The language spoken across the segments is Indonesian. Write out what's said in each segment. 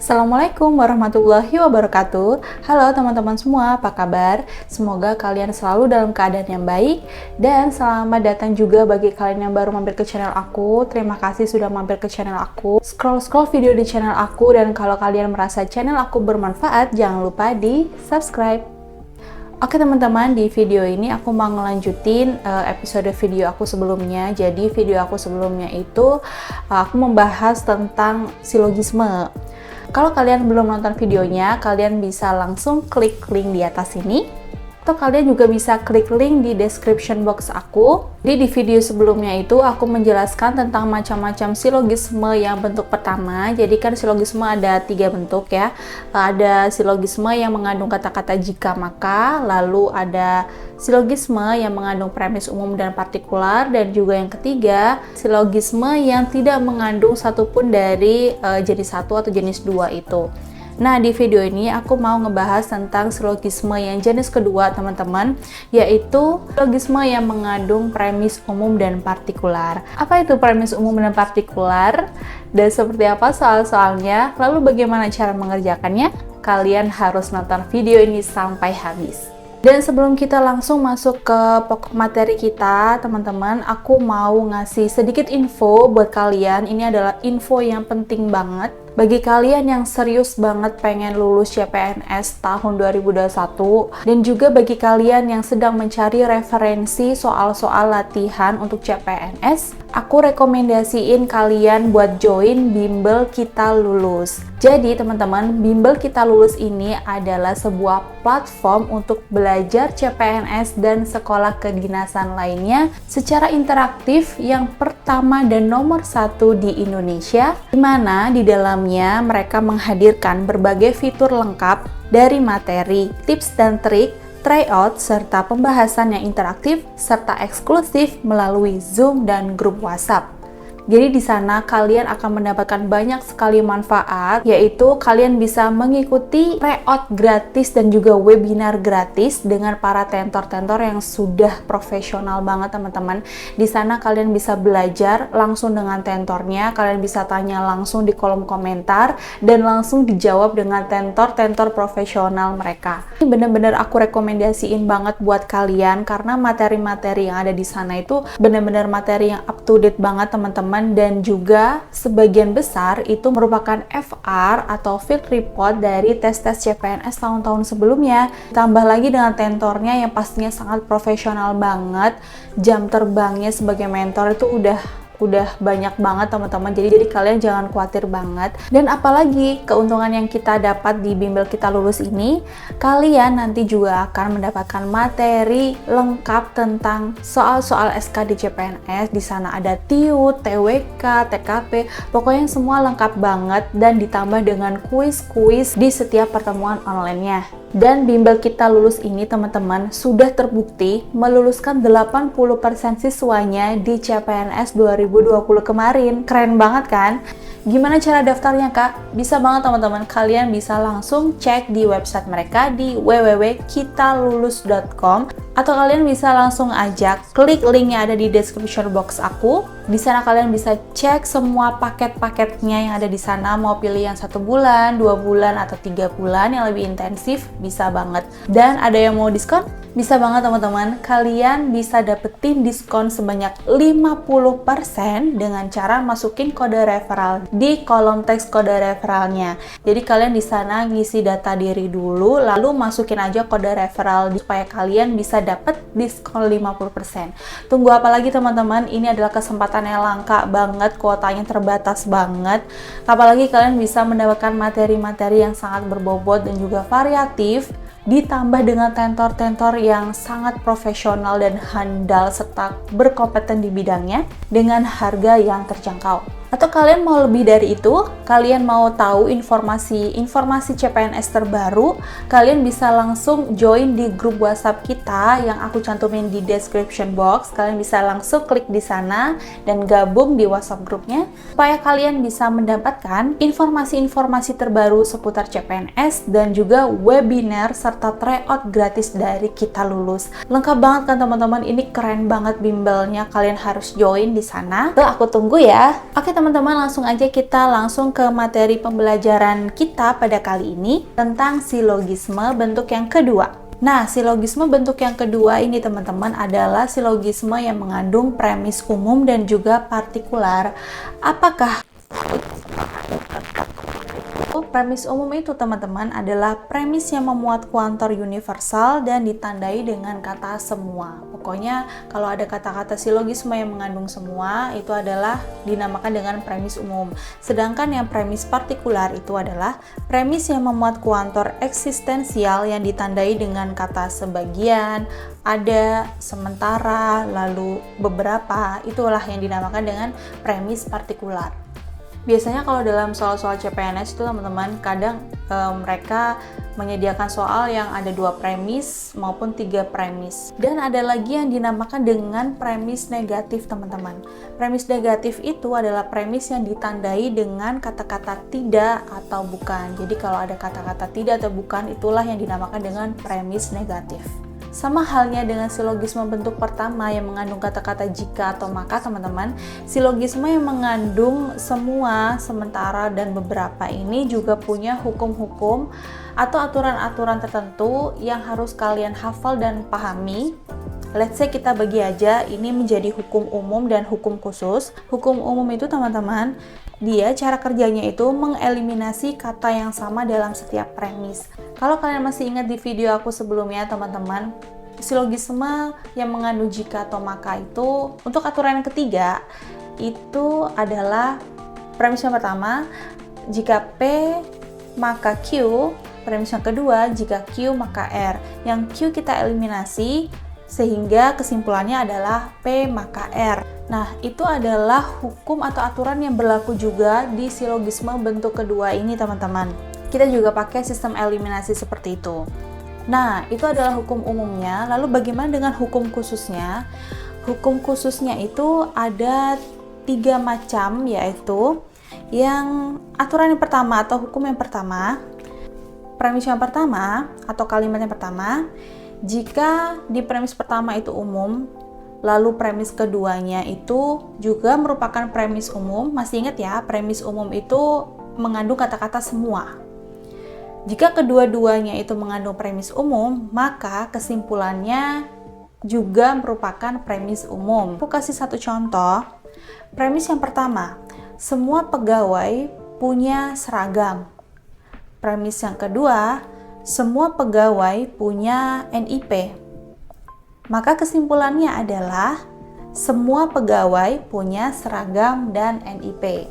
Assalamualaikum warahmatullahi wabarakatuh. Halo teman-teman semua, apa kabar? Semoga kalian selalu dalam keadaan yang baik. Dan selamat datang juga bagi kalian yang baru mampir ke channel aku. Terima kasih sudah mampir ke channel aku. Scroll-scroll video di channel aku. Dan kalau kalian merasa channel aku bermanfaat, jangan lupa di subscribe. Oke teman-teman, di video ini aku mau ngelanjutin episode video aku sebelumnya. Jadi video aku sebelumnya itu aku membahas tentang silogisme. Kalau kalian belum nonton videonya, kalian bisa langsung klik link di atas ini. Atau kalian juga bisa klik link di description box aku. Jadi di video sebelumnya itu aku menjelaskan tentang macam-macam silogisme yang bentuk pertama. Jadi kan silogisme ada 3 bentuk ya. Ada silogisme yang mengandung kata-kata jika maka, lalu ada silogisme yang mengandung premis umum dan partikular, dan juga yang ketiga, silogisme yang tidak mengandung satupun dari jenis 1 atau jenis 2 itu. Nah, di video ini aku mau ngebahas tentang silogisme yang jenis kedua, teman-teman, yaitu silogisme yang mengandung premis umum dan partikular. Apa itu premis umum dan partikular? Dan seperti apa soal-soalnya? Lalu bagaimana cara mengerjakannya? Kalian harus nonton video ini sampai habis. Dan sebelum kita langsung masuk ke pokok materi kita, teman-teman, aku mau ngasih sedikit info buat kalian. Ini adalah info yang penting banget. Bagi kalian yang serius banget pengen lulus CPNS tahun 2021, dan juga bagi kalian yang sedang mencari referensi soal-soal latihan untuk CPNS, aku rekomendasiin kalian buat join Bimbel Kita Lulus. Jadi teman-teman, Bimbel Kita Lulus ini adalah sebuah platform untuk belajar CPNS dan sekolah kedinasan lainnya secara interaktif yang pertama dan nomor 1 di Indonesia, di mana di dalamnya mereka menghadirkan berbagai fitur lengkap dari materi, tips dan trik, tryout, serta pembahasan yang interaktif serta eksklusif melalui Zoom dan grup WhatsApp. Jadi di sana kalian akan mendapatkan banyak sekali manfaat, yaitu kalian bisa mengikuti tryout gratis dan juga webinar gratis dengan para tentor-tentor yang sudah profesional banget, teman-teman. Di sana kalian bisa belajar langsung dengan tentornya, kalian bisa tanya langsung di kolom komentar dan langsung dijawab dengan tentor-tentor profesional mereka. Ini bener-bener aku rekomendasiin banget buat kalian karena materi-materi yang ada di sana itu bener-bener materi yang up to date banget, teman-teman. Dan juga sebagian besar itu merupakan FR atau field report dari tes-tes CPNS tahun-tahun sebelumnya. Tambah lagi dengan tentornya yang pastinya sangat profesional banget. Jam terbangnya sebagai mentor itu udah banyak banget, teman-teman. Jadi kalian jangan khawatir banget. Dan apalagi keuntungan yang kita dapat di Bimbel Kita Lulus ini, kalian nanti juga akan mendapatkan materi lengkap tentang soal-soal SKD CPNS. Di sana ada TIU, TWK, TKP, pokoknya semua lengkap banget dan ditambah dengan kuis-kuis di setiap pertemuan online-nya. Dan Bimbel Kita Lulus ini, teman-teman, sudah terbukti meluluskan 80% siswanya di CPNS 2020 kemarin. Keren banget kan? Gimana cara daftarnya, Kak? Bisa banget, teman-teman. Kalian bisa langsung cek di website mereka di www.kitalulus.com, atau kalian bisa langsung aja klik link yang ada di description box aku. Di sana kalian bisa cek semua paket-paketnya yang ada di sana. Mau pilih yang 1 bulan, 2 bulan, atau 3 bulan yang lebih intensif, bisa banget. Dan ada yang mau diskon? Bisa banget, teman-teman. Kalian bisa dapetin diskon sebanyak 50% dengan cara masukin kode referral di kolom teks kode referralnya. Jadi kalian di sana ngisi data diri dulu, lalu masukin aja kode referral supaya kalian bisa dapet diskon 50%. Tunggu apa lagi, teman-teman? Ini adalah kesempatan yang langka banget, kuotanya terbatas banget. Apalagi kalian bisa mendapatkan materi-materi yang sangat berbobot dan juga variatif, ditambah dengan tentor-tentor yang sangat profesional dan handal serta berkompeten di bidangnya dengan harga yang terjangkau. Atau kalian mau lebih dari itu, kalian mau tahu informasi CPNS terbaru, kalian bisa langsung join di grup WhatsApp kita yang aku cantumin di description box. Kalian bisa langsung klik di sana dan gabung di WhatsApp grupnya supaya kalian bisa mendapatkan informasi-informasi terbaru seputar CPNS dan juga webinar serta tryout gratis dari Kita Lulus. Lengkap banget kan, teman-teman? Ini keren banget bimbelnya, kalian harus join di sana. Tuh, aku tunggu ya. Oke, teman-teman, langsung aja kita langsung ke materi pembelajaran kita pada kali ini tentang silogisme bentuk yang kedua. Nah, silogisme bentuk yang kedua ini teman-teman adalah silogisme yang mengandung premis umum dan juga partikular. Apakah premis umum itu teman-teman adalah premis yang memuat kuantor universal dan ditandai dengan kata semua. Pokoknya kalau ada kata-kata silogisme yang mengandung semua itu adalah dinamakan dengan premis umum. Sedangkan yang premis partikular itu adalah premis yang memuat kuantor eksistensial yang ditandai dengan kata sebagian, ada, sementara, lalu beberapa. Itulah yang dinamakan dengan premis partikular. Biasanya kalau dalam soal-soal CPNS itu teman-teman kadang mereka menyediakan soal yang ada 2 premis maupun 3 premis. Dan ada lagi yang dinamakan dengan premis negatif teman-teman. Premis negatif itu adalah premis yang ditandai dengan kata-kata tidak atau bukan. Jadi kalau ada kata-kata tidak atau bukan, itulah yang dinamakan dengan premis negatif. Sama halnya dengan silogisme bentuk pertama yang mengandung kata-kata jika atau maka teman-teman, silogisme yang mengandung semua, sementara, dan beberapa ini juga punya hukum-hukum atau aturan-aturan tertentu yang harus kalian hafal dan pahami. Let's say kita bagi aja ini menjadi hukum umum dan hukum khusus. Hukum umum itu teman-teman, dia cara kerjanya itu mengeliminasi kata yang sama dalam setiap premis. Kalau kalian masih ingat di video aku sebelumnya teman-teman, silogisme yang mengandung jika atau maka itu untuk aturan yang ketiga itu adalah premis yang pertama, jika P maka Q. Premis yang kedua, jika Q maka R. Yang Q kita eliminasi sehingga kesimpulannya adalah P maka R. Nah, itu adalah hukum atau aturan yang berlaku juga di silogisme bentuk kedua ini teman-teman. Kita juga pakai sistem eliminasi seperti itu. Nah, itu adalah hukum umumnya. Lalu bagaimana dengan hukum khususnya? Hukum khususnya itu ada 3 macam, yaitu yang aturan yang pertama atau hukum yang pertama, premis yang pertama atau kalimat yang pertama, jika di premis pertama itu umum, lalu premis keduanya itu juga merupakan premis umum. Masih ingat ya, premis umum itu mengandung kata-kata semua. Jika kedua-duanya itu mengandung premis umum, maka kesimpulannya juga merupakan premis umum. Aku kasih satu contoh. Premis yang pertama, semua pegawai punya seragam. Premis yang kedua, semua pegawai punya NIP. Maka kesimpulannya adalah semua pegawai punya seragam dan NIP.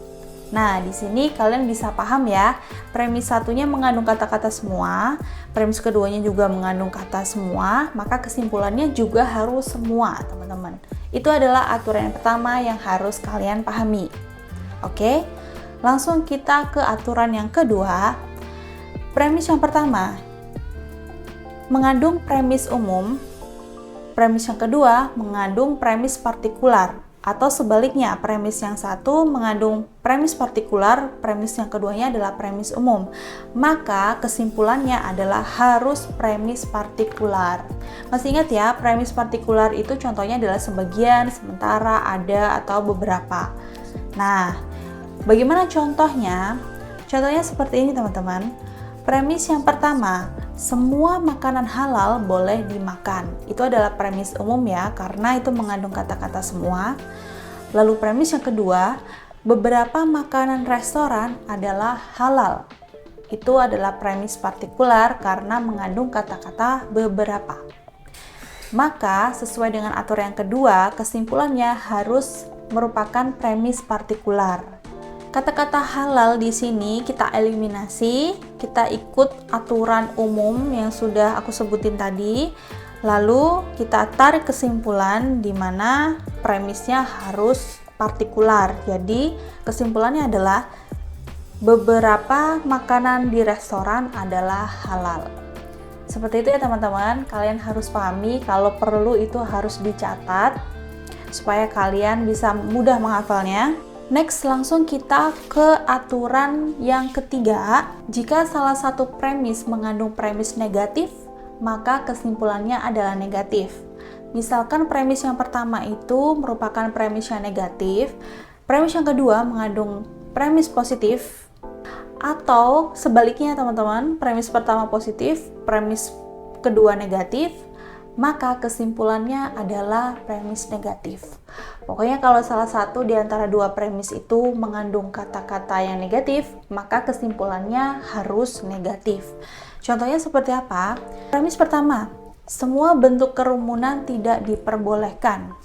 Nah, di sini kalian bisa paham ya, premis satunya mengandung kata-kata semua, premis keduanya juga mengandung kata semua, maka kesimpulannya juga harus semua, teman-teman. Itu adalah aturan yang pertama yang harus kalian pahami. Oke, langsung kita ke aturan yang kedua. Premis yang pertama mengandung premis umum, premis yang kedua mengandung premis partikular, atau sebaliknya, premis yang satu mengandung premis partikular, premis yang keduanya adalah premis umum. Maka kesimpulannya adalah harus premis partikular. Masih ingat ya, premis partikular itu contohnya adalah sebagian, sementara, ada, atau beberapa. Nah, bagaimana contohnya? Contohnya seperti ini teman-teman. Premis yang pertama, semua makanan halal boleh dimakan. Itu adalah premis umum ya, karena itu mengandung kata-kata semua. Lalu premis yang kedua, beberapa makanan restoran adalah halal. Itu adalah premis partikular karena mengandung kata-kata beberapa. Maka sesuai dengan aturan yang kedua, kesimpulannya harus merupakan premis partikular. Kata-kata halal di sini kita eliminasi, kita ikut aturan umum yang sudah aku sebutin tadi. Lalu kita tarik kesimpulan di mana premisnya harus partikular. Jadi kesimpulannya adalah beberapa makanan di restoran adalah halal. Seperti itu ya teman-teman, kalian harus pahami, kalau perlu itu harus dicatat supaya kalian bisa mudah menghafalnya. Next, langsung kita ke aturan yang ketiga. Jika salah satu premis mengandung premis negatif, maka kesimpulannya adalah negatif. Misalkan premis yang pertama itu merupakan premis yang negatif, Premis yang kedua mengandung premis positif, atau sebaliknya teman-teman, premis pertama positif, premis kedua negatif, maka kesimpulannya adalah premis negatif. Pokoknya kalau salah satu di antara dua premis itu mengandung kata-kata yang negatif, maka kesimpulannya harus negatif. Contohnya seperti apa? Premis pertama, semua bentuk kerumunan tidak diperbolehkan.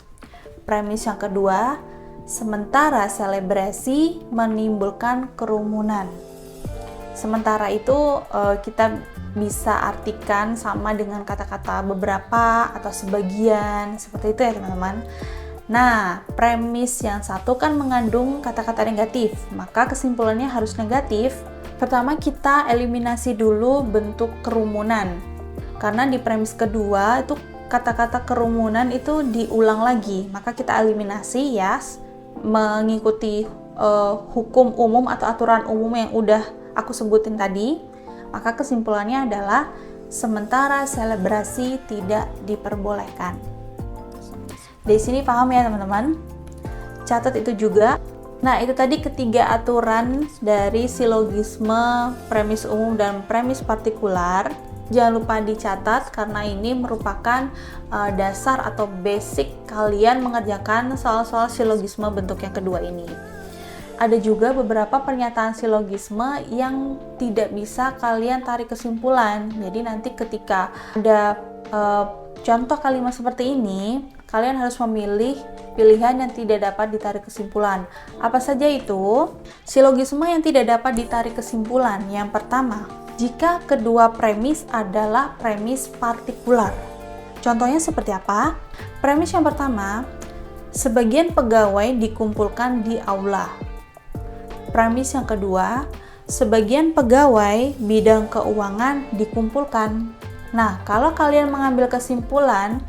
Premis yang kedua, sementara selebrasi menimbulkan kerumunan. Sementara itu kita bisa artikan sama dengan kata-kata beberapa atau sebagian, seperti itu ya teman-teman. Nah, premis yang satu kan mengandung kata-kata negatif, maka kesimpulannya harus negatif. Pertama kita eliminasi dulu bentuk kerumunan, karena di premis kedua itu kata-kata kerumunan itu diulang lagi, maka kita eliminasi ya, mengikuti hukum umum atau aturan umum yang udah aku sebutin tadi. Maka kesimpulannya adalah sementara selebrasi tidak diperbolehkan. Di sini paham ya teman-teman? Catat itu juga. Nah, itu tadi ketiga aturan dari silogisme premis umum dan premis partikular. Jangan lupa dicatat karena ini merupakan dasar atau basic kalian mengerjakan soal-soal silogisme bentuk yang kedua ini. Ada juga beberapa pernyataan silogisme yang tidak bisa kalian tarik kesimpulan. Jadi nanti ketika ada contoh kalimat seperti ini, kalian harus memilih pilihan yang tidak dapat ditarik kesimpulan. Apa saja itu? Silogisme yang tidak dapat ditarik kesimpulan. Yang pertama, jika kedua premis adalah premis partikular. Contohnya seperti apa? Premis yang pertama, sebagian pegawai dikumpulkan di aula. Premis yang kedua, sebagian pegawai bidang keuangan dikumpulkan. Nah, kalau kalian mengambil kesimpulan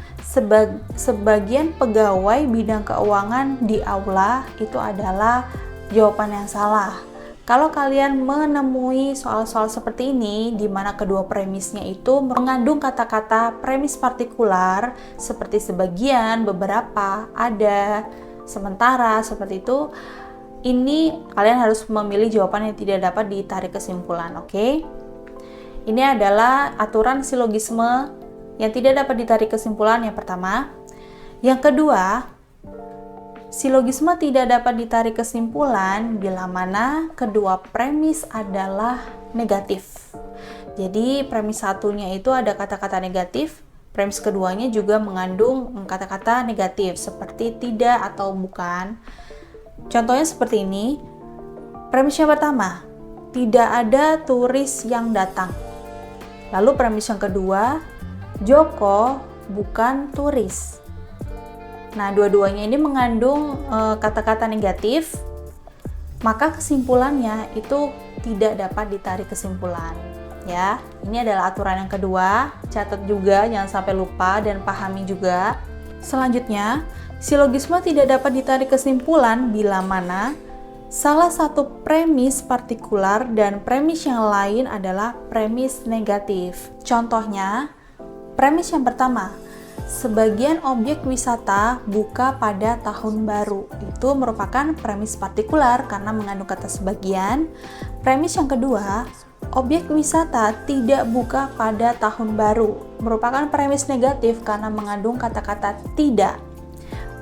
sebagian pegawai bidang keuangan di aula, itu adalah jawaban yang salah. Kalau kalian menemui soal-soal seperti ini, di mana kedua premisnya itu mengandung kata-kata premis partikular, seperti sebagian, beberapa, ada, sementara, seperti itu, ini kalian harus memilih jawaban yang tidak dapat ditarik kesimpulan, oke? Ini adalah aturan silogisme yang tidak dapat ditarik kesimpulan yang pertama. Yang kedua, silogisme tidak dapat ditarik kesimpulan bila mana kedua premis adalah negatif. Jadi premis satunya itu ada kata-kata negatif, premis keduanya juga mengandung kata-kata negatif seperti tidak atau bukan. Contohnya seperti ini. Premis yang pertama, tidak ada turis yang datang. Lalu premis yang kedua, Joko bukan turis. Nah, dua-duanya ini mengandung kata-kata negatif, maka kesimpulannya itu tidak dapat ditarik kesimpulan. Ya, ini adalah aturan yang kedua. Catat juga, jangan sampai lupa dan pahami juga. Selanjutnya, silogisme tidak dapat ditarik kesimpulan bila mana salah satu premis partikular dan premis yang lain adalah premis negatif. Contohnya, premis yang pertama, sebagian objek wisata buka pada tahun baru. Itu merupakan premis partikular karena mengandung kata sebagian. Premis yang kedua, objek wisata tidak buka pada tahun baru, merupakan premis negatif karena mengandung kata-kata tidak.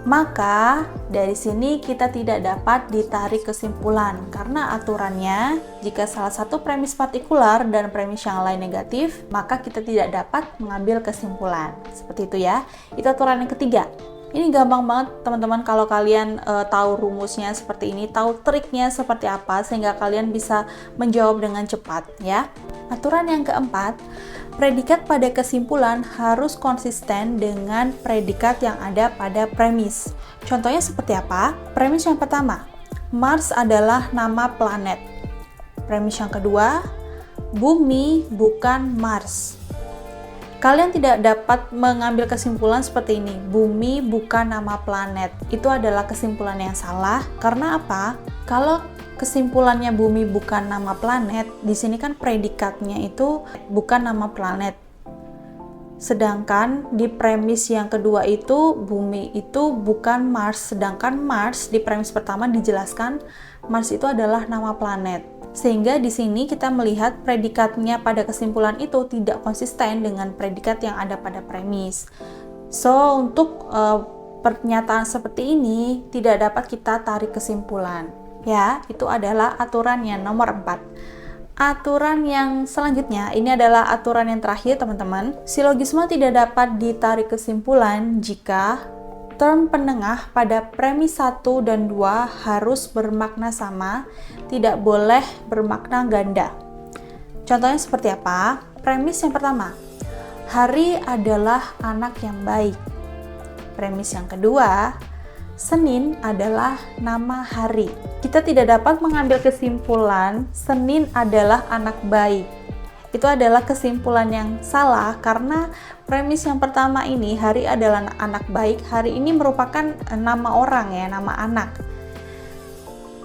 Maka dari sini kita tidak dapat ditarik kesimpulan karena aturannya jika salah satu premis partikular dan premis yang lain negatif, maka kita tidak dapat mengambil kesimpulan. Seperti itu ya. Itu aturan yang ketiga. Ini gampang banget teman-teman kalau kalian tahu rumusnya seperti ini, tahu triknya seperti apa sehingga kalian bisa menjawab dengan cepat ya. Aturan yang keempat, predikat pada kesimpulan harus konsisten dengan predikat yang ada pada premis. Contohnya seperti apa? Premis yang pertama, Mars adalah nama planet. Premis yang kedua, Bumi bukan Mars. Kalian tidak dapat mengambil kesimpulan seperti ini, bumi bukan nama planet. Itu adalah kesimpulan yang salah. Karena apa? Kalau kesimpulannya bumi bukan nama planet, di sini kan predikatnya itu bukan nama planet. Sedangkan di premis yang kedua itu bumi itu bukan Mars, sedangkan Mars di premis pertama dijelaskan Mars itu adalah nama planet. Sehingga di sini kita melihat predikatnya pada kesimpulan itu tidak konsisten dengan predikat yang ada pada premis. So, untuk pernyataan seperti ini tidak dapat kita tarik kesimpulan. Ya, itu adalah aturan yang nomor 4. Aturan yang selanjutnya, ini adalah aturan yang terakhir teman-teman. Silogisme tidak dapat ditarik kesimpulan jika term penengah pada premis 1 dan 2 harus bermakna sama, tidak boleh bermakna ganda. Contohnya seperti apa? Premis yang pertama, hari adalah anak yang baik. Premis yang kedua, Senin adalah nama hari. Kita tidak dapat mengambil kesimpulan Senin adalah anak baik. Itu adalah kesimpulan yang salah karena premis yang pertama ini, hari adalah anak baik. Hari ini merupakan nama orang ya, nama anak.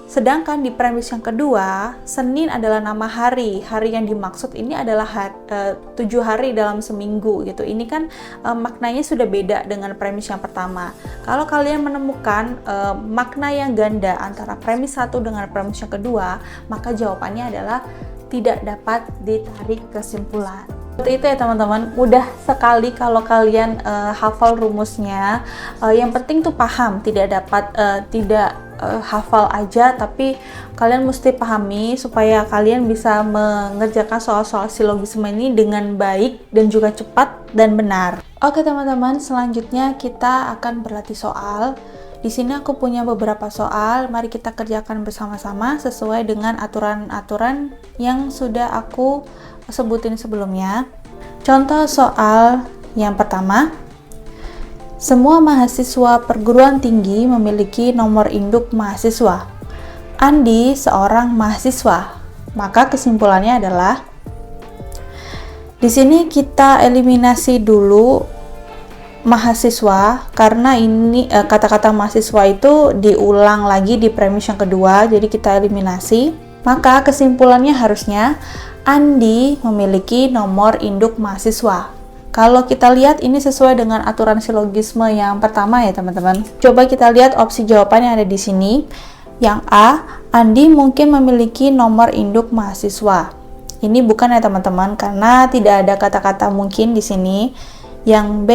Sedangkan di premis yang kedua, Senin adalah nama hari. Hari yang dimaksud ini adalah 7 hari dalam seminggu gitu. Ini kan maknanya sudah beda dengan premis yang pertama. Kalau kalian menemukan makna yang ganda antara premis 1 dengan premis yang kedua, maka jawabannya adalah tidak dapat ditarik kesimpulan. Seperti itu ya teman-teman, mudah sekali kalau kalian hafal rumusnya. Yang penting tuh paham, tidak hafal aja, tapi kalian mesti pahami supaya kalian bisa mengerjakan soal-soal silogisme ini dengan baik dan juga cepat dan benar. Oke teman-teman, selanjutnya kita akan berlatih soal. Di sini aku punya beberapa soal, mari kita kerjakan bersama-sama sesuai dengan aturan-aturan yang sudah aku sebutin sebelumnya. Contoh soal yang pertama, semua mahasiswa perguruan tinggi memiliki nomor induk mahasiswa. Andi seorang mahasiswa. Maka kesimpulannya adalah di sini kita eliminasi dulu mahasiswa karena ini kata-kata mahasiswa itu diulang lagi di premis yang kedua, jadi kita eliminasi. Maka kesimpulannya harusnya Andi memiliki nomor induk mahasiswa. Kalau kita lihat ini sesuai dengan aturan silogisme yang pertama ya teman-teman. Coba kita lihat opsi jawaban yang ada di sini. Yang A, Andi mungkin memiliki nomor induk mahasiswa. Ini bukan ya teman-teman karena tidak ada kata-kata mungkin di sini. Yang B,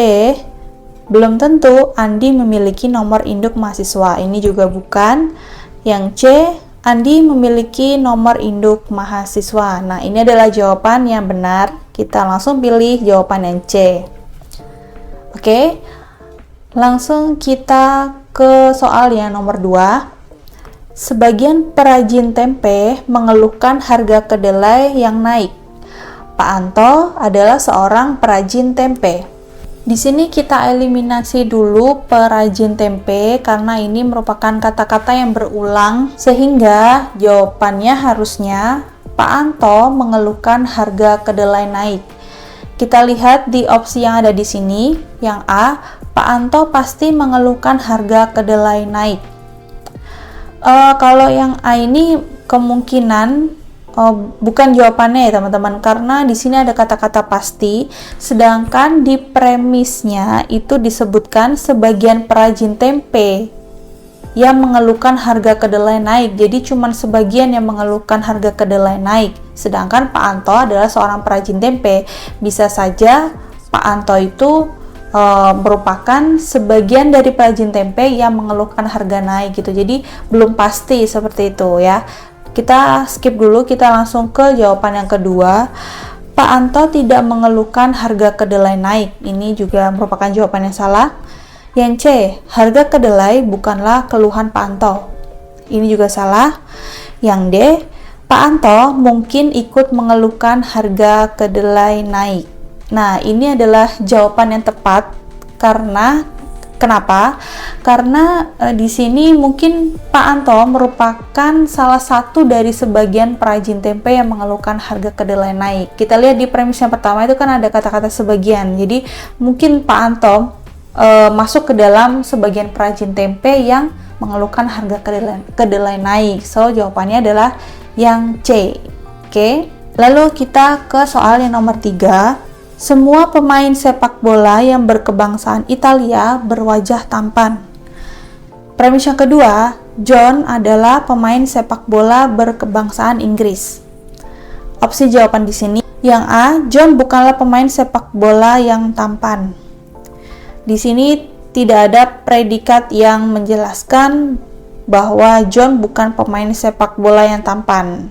belum tentu Andi memiliki nomor induk mahasiswa. Ini juga bukan. Yang C, Andi memiliki nomor induk mahasiswa. Nah, ini adalah jawaban yang benar. Kita langsung pilih jawaban yang C. Oke, langsung kita ke soal yang nomor 2. Sebagian perajin tempe mengeluhkan harga kedelai yang naik. Pak Anto adalah seorang perajin tempe. Di sini kita eliminasi dulu perajin tempe karena ini merupakan kata-kata yang berulang sehingga jawabannya harusnya Pak Anto mengeluhkan harga kedelai naik. Kita lihat di opsi yang ada di sini, yang A, Pak Anto pasti mengeluhkan harga kedelai naik. Kalau yang A ini kemungkinan bukan jawabannya ya teman-teman, karena di sini ada kata-kata pasti, sedangkan di premisnya itu disebutkan sebagian perajin tempe yang mengeluhkan harga kedelai naik. Jadi cuma sebagian yang mengeluhkan harga kedelai naik, sedangkan Pak Anto adalah seorang perajin tempe. Bisa saja Pak Anto itu merupakan sebagian dari perajin tempe yang mengeluhkan harga naik gitu. Jadi belum pasti seperti itu ya. Kita skip dulu, kita langsung ke jawaban yang kedua. Pak Anto tidak mengeluhkan harga kedelai naik. Ini juga merupakan jawaban yang salah. Yang C, harga kedelai bukanlah keluhan Pak Anto. Ini juga salah. Yang D, Pak Anto mungkin ikut mengeluhkan harga kedelai naik. Nah, ini adalah jawaban yang tepat karena kenapa? Karena di sini mungkin Pak Anto merupakan salah satu dari sebagian perajin tempe yang mengeluhkan harga kedelai naik. Kita lihat di premis yang pertama itu kan ada kata-kata sebagian. Jadi mungkin Pak Anto masuk ke dalam sebagian perajin tempe yang mengeluhkan harga kedelai naik. So jawabannya adalah yang C. Oke. Lalu kita ke soal yang nomor 3. Semua pemain sepak bola yang berkebangsaan Italia berwajah tampan. Premis yang kedua, John adalah pemain sepak bola berkebangsaan Inggris. Opsi jawaban di sini, yang A, John bukanlah pemain sepak bola yang tampan. Di sini tidak ada predikat yang menjelaskan bahwa John bukan pemain sepak bola yang tampan.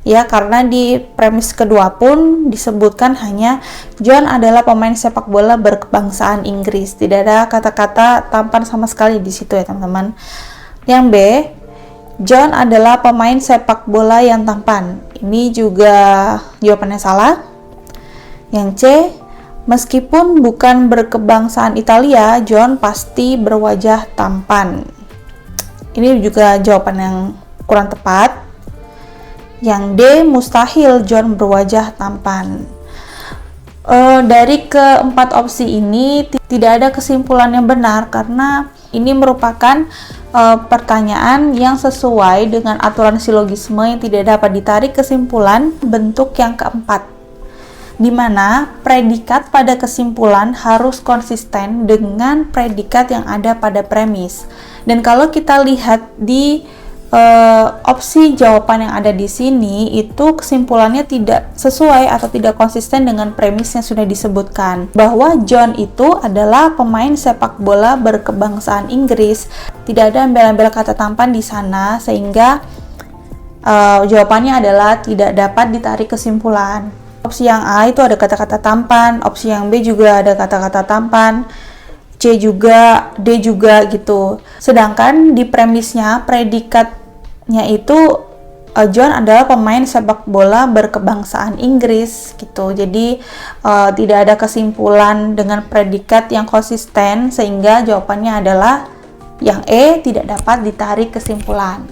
Ya, karena di premis kedua pun disebutkan hanya John adalah pemain sepak bola berkebangsaan Inggris. Tidak ada kata-kata tampan sama sekali di situ ya, teman-teman. Yang B, John adalah pemain sepak bola yang tampan. Ini juga jawabannya salah. Yang C, meskipun bukan berkebangsaan Italia, John pasti berwajah tampan. Ini juga jawaban yang kurang tepat. Yang D, mustahil John berwajah tampan. Dari keempat opsi ini tidak ada kesimpulan yang benar karena ini merupakan pertanyaan yang sesuai dengan aturan silogisme yang tidak dapat ditarik kesimpulan bentuk yang keempat, di mana predikat pada kesimpulan harus konsisten dengan predikat yang ada pada premis. Dan kalau kita lihat di opsi jawaban yang ada di sini, itu kesimpulannya tidak sesuai atau tidak konsisten dengan premis yang sudah disebutkan, bahwa John itu adalah pemain sepak bola berkebangsaan Inggris. Tidak ada embel-embel kata tampan di sana, sehingga jawabannya adalah tidak dapat ditarik kesimpulan. Opsi yang A itu ada kata-kata tampan, opsi yang B juga ada kata-kata tampan, C juga, D juga gitu. Sedangkan di premisnya, predikatnya itu John adalah pemain sepak bola berkebangsaan Inggris gitu. Jadi tidak ada kesimpulan dengan predikat yang konsisten, sehingga jawabannya adalah yang E, tidak dapat ditarik kesimpulan.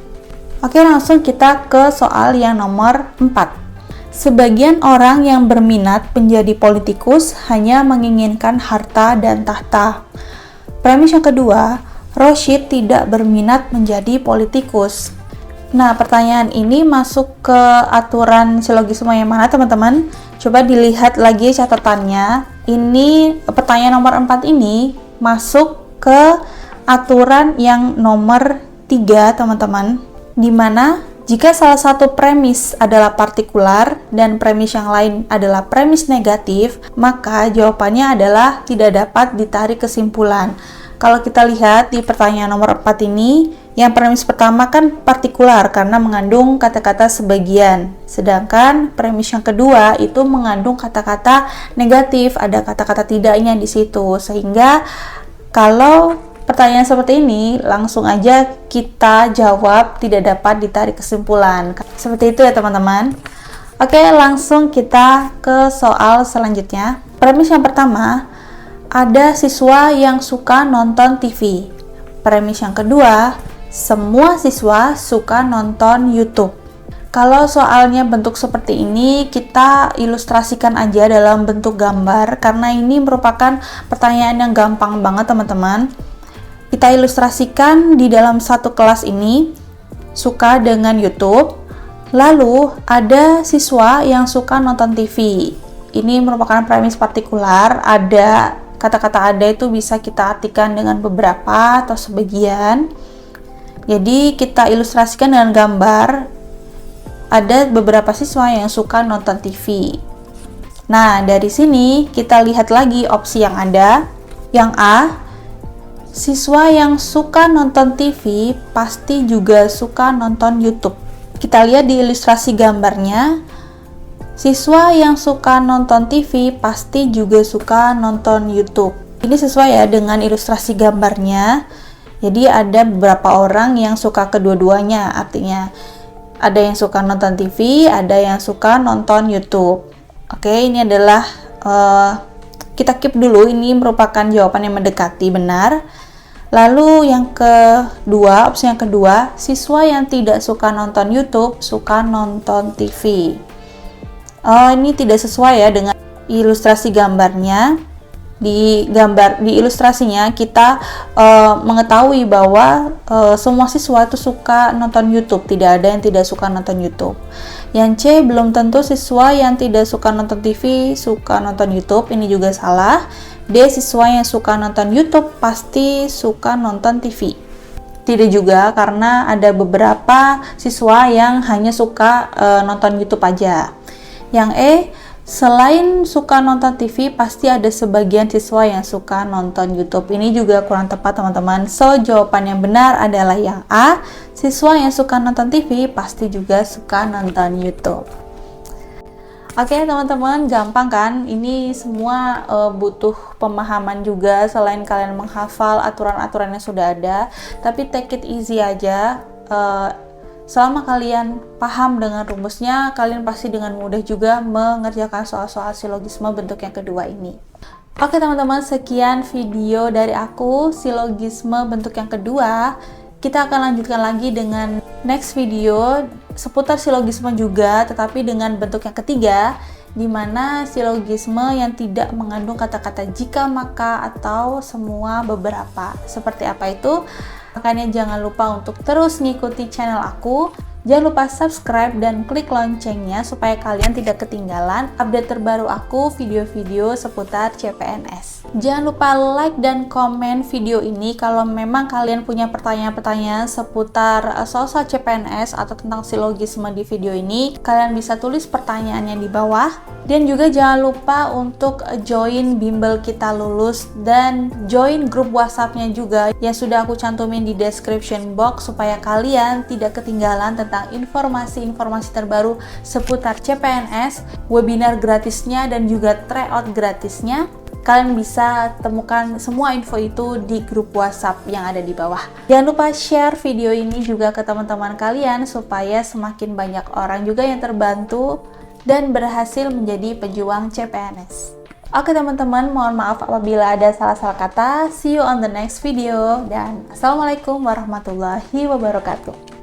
Oke, langsung kita ke soal yang nomor 4. Sebagian orang yang berminat menjadi politikus hanya menginginkan harta dan tahta. Premis yang kedua, Rashid tidak berminat menjadi politikus. Nah, pertanyaan ini masuk ke aturan silogisme yang mana, teman-teman? Coba dilihat lagi catatannya. Ini pertanyaan nomor 4 ini masuk ke aturan yang nomor 3, teman-teman, di mana jika salah satu premis adalah partikular dan premis yang lain adalah premis negatif, maka jawabannya adalah tidak dapat ditarik kesimpulan. Kalau kita lihat di pertanyaan nomor 4 ini, yang premis pertama kan partikular karena mengandung kata-kata sebagian. Sedangkan premis yang kedua itu mengandung kata-kata negatif, ada kata-kata tidaknya di situ. Sehingga kalau pertanyaan seperti ini, langsung aja kita jawab tidak dapat ditarik kesimpulan. Seperti itu ya, teman-teman. Oke, langsung kita ke soal selanjutnya. Premis yang pertama, ada siswa yang suka nonton TV. Premis yang kedua, semua siswa suka nonton YouTube. Kalau soalnya bentuk seperti ini, kita ilustrasikan aja dalam bentuk gambar, karena ini merupakan pertanyaan yang gampang banget, teman-teman. Kita ilustrasikan di dalam satu kelas ini, suka dengan YouTube, lalu ada siswa yang suka nonton TV. Ini merupakan premis partikular, ada kata-kata ada itu bisa kita artikan dengan beberapa atau sebagian. Jadi kita ilustrasikan dengan gambar, ada beberapa siswa yang suka nonton TV. Nah, dari sini kita lihat lagi opsi yang ada. Yang A, siswa yang suka nonton TV pasti juga suka nonton YouTube. Kita lihat di ilustrasi gambarnya, siswa yang suka nonton TV pasti juga suka nonton YouTube. Ini sesuai ya dengan ilustrasi gambarnya. Jadi ada beberapa orang yang suka kedua-duanya, artinya ada yang suka nonton TV, ada yang suka nonton YouTube. Oke, ini adalah kita keep dulu, ini merupakan jawaban yang mendekati benar. Lalu yang kedua, opsi yang kedua, siswa yang tidak suka nonton YouTube, suka nonton TV. Ini tidak sesuai ya dengan ilustrasi gambarnya. di gambar, di ilustrasinya kita mengetahui bahwa semua siswa itu suka nonton YouTube, tidak ada yang tidak suka nonton YouTube. Yang C, belum tentu siswa yang tidak suka nonton TV suka nonton YouTube, ini juga salah. D, siswa yang suka nonton YouTube pasti suka nonton TV. Tidak juga, karena ada beberapa siswa yang hanya suka nonton YouTube aja. Yang E, selain suka nonton TV, pasti ada sebagian siswa yang suka nonton YouTube. Ini juga kurang tepat teman-teman. So, jawaban yang benar adalah yang A. Siswa yang suka nonton TV pasti juga suka nonton YouTube. Oke teman-teman, gampang kan? Ini semua butuh pemahaman juga. Selain kalian menghafal aturan-aturan yang sudah ada, tapi take it easy aja. Selama kalian paham dengan rumusnya, kalian pasti dengan mudah juga mengerjakan soal-soal silogisme bentuk yang kedua ini. Oke teman-teman, sekian video dari aku, silogisme bentuk yang kedua. Kita akan lanjutkan lagi dengan next video seputar silogisme juga, tetapi dengan bentuk yang ketiga, di mana silogisme yang tidak mengandung kata-kata jika, maka, atau semua, beberapa. Seperti apa itu? Makanya jangan lupa untuk terus ngikuti channel aku. Jangan lupa subscribe dan klik loncengnya supaya kalian tidak ketinggalan update terbaru aku, video-video seputar CPNS. Jangan lupa like dan komen video ini kalau memang kalian punya pertanyaan-pertanyaan seputar soal-soal CPNS atau tentang silogisme di video ini. Kalian bisa tulis pertanyaannya di bawah. Dan juga jangan lupa untuk join bimbel kita lulus dan join grup WhatsApp-nya juga yang sudah aku cantumin di description box supaya kalian tidak ketinggalan tentang informasi-informasi terbaru seputar CPNS, webinar gratisnya dan juga tryout gratisnya. Kalian bisa temukan semua info itu di grup WhatsApp yang ada di bawah. Jangan lupa share video ini juga ke teman-teman kalian supaya semakin banyak orang juga yang terbantu dan berhasil menjadi pejuang CPNS. Oke teman-teman, mohon maaf apabila ada salah-salah kata. See you on the next video dan Assalamualaikum warahmatullahi wabarakatuh.